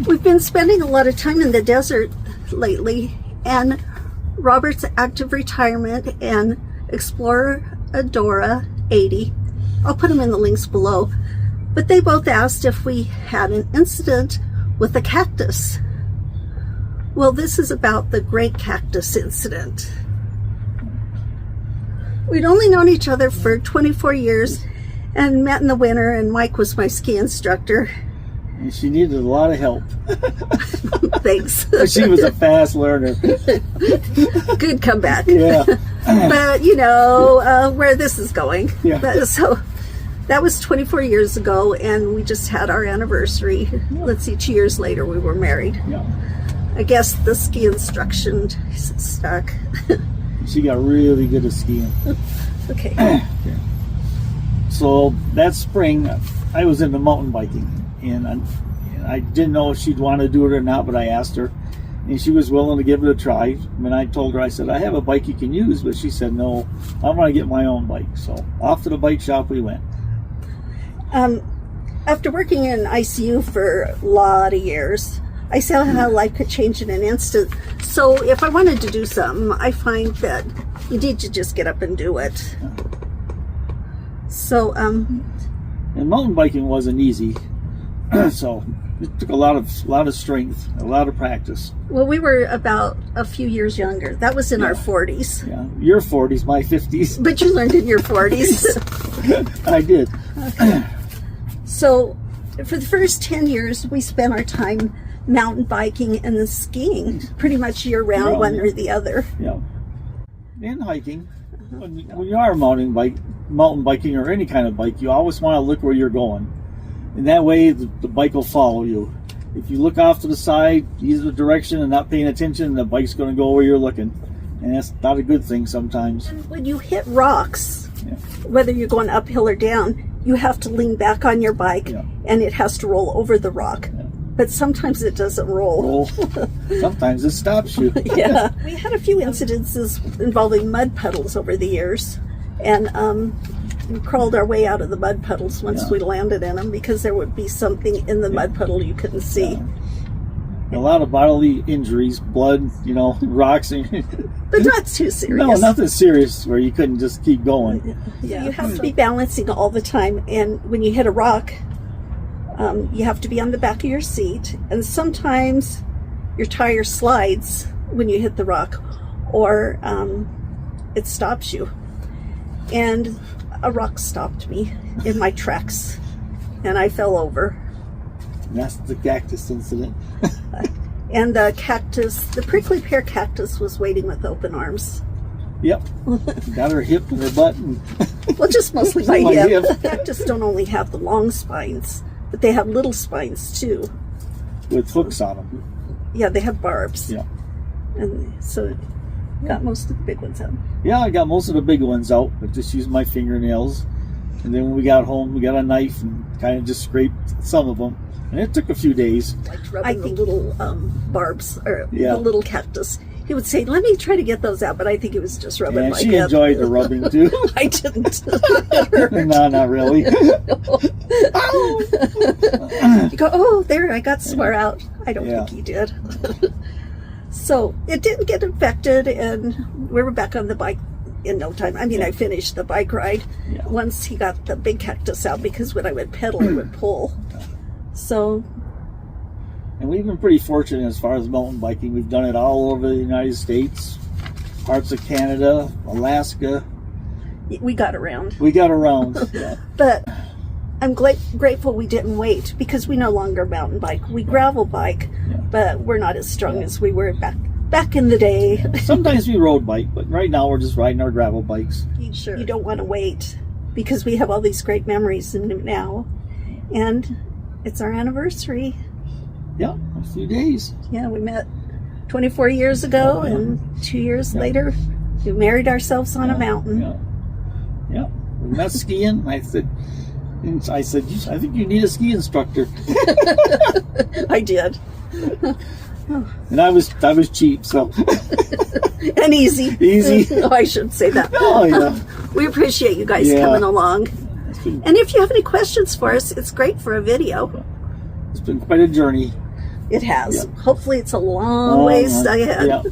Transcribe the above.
We've been spending a lot of time in the desert lately, and Robert's active retirement and Explorer Adora 80, I'll put them in the links below, but they both asked if we had an incident with a cactus. Well, this is about the Great Cactus Incident. We'd only known each other for 24 years and met in the winter, and Mike was my ski instructor. And she needed a lot of help. Thanks. She was a fast learner. Good comeback. Yeah. But you know where this is going. Yeah. So that was 24 years ago, and we just had our anniversary. Let's see, 2 years later we were married. Yeah. I guess the ski instruction stuck. She got really good at skiing. Okay. Okay. So that spring, I was into mountain biking, and I didn't know if she'd want to do it or not, but I asked her, and she was willing to give it a try. When I told her, I said, I have a bike you can use, but she said, no, I want to get my own bike. So off to the bike shop we went. After working in ICU for a lot of years, I saw how life could change in an instant. So if I wanted to do something, I find that you need to just get up and do it. So, And mountain biking wasn't easy. So it took a lot of strength, a lot of practice. well, we were about a few years younger. That was in our 40s. Yeah, your 40s, my 50s. But you learned in your 40s. I did. So for the first 10 years, we spent our time mountain biking and then skiing pretty much year round, one or the other. Yeah. And hiking. When you are mountain biking or any kind of bike, you always want to look where you're going. And that way the bike will follow you. If you look off to the side, either direction, and not paying attention, the bike's going to go where you're looking. And that's not a good thing sometimes. When you hit rocks, whether you're going uphill or down, you have to lean back on your bike and it has to roll over the rock. But sometimes it doesn't roll. Sometimes it stops you. Yeah. We had a few incidences involving mud puddles over the years, and we crawled our way out of the mud puddles once we landed in them, because there would be something in the mud puddle you couldn't see. A lot of bodily injuries, blood, rocks. But not too serious. No, nothing serious where you couldn't just keep going. Yeah. You have to be balancing all the time, and when you hit a rock, you have to be on the back of your seat, and sometimes your tire slides when you hit the rock, or it stops you. And a rock stopped me in my tracks, and I fell over. And that's the cactus incident. And the prickly pear cactus was waiting with open arms. Yep. Got her hip and her butt. And well, just mostly my hip. Cactus don't only have the long spines, but they have little spines too. With hooks on them. Yeah, they have barbs. Yeah. And so got most of the big ones out. Yeah, I got most of the big ones out, but just used my fingernails. And then when we got home, we got a knife and kind of just scraped some of them. And it took a few days. I think little barbs, or the little cactus. He would say, let me try to get those out, but I think it was just rubbing my hip. She enjoyed the rubbing too. I didn't. No, not really. You go, oh, there, I got some out. I don't think he did. So it didn't get infected, and we were back on the bike in no time. I mean, I finished the bike ride once he got the big cactus out, because when I would pedal, I would pull. So, and we've been pretty fortunate as far as mountain biking. We've done it all over the United States, parts of Canada, Alaska. We got around. But I'm grateful we didn't wait, because we no longer mountain bike. We gravel bike, but we're not as strong as we were back in the day. Sometimes we road bike, but right now we're just riding our gravel bikes. You don't want to wait, because we have all these great memories now. And it's our anniversary. Yeah, a few days. Yeah, we met 24 years ago, and 2 years later, we married ourselves on a mountain. Yeah. We met skiing. I said, I think you need a ski instructor. I did. And I was cheap, so. And easy. Oh, I shouldn't say that. Oh, yeah. We appreciate you guys coming along. And if you have any questions for us, it's great for a video. It's been quite a journey. It has. Yep. Hopefully it's a long ways ahead. Yeah.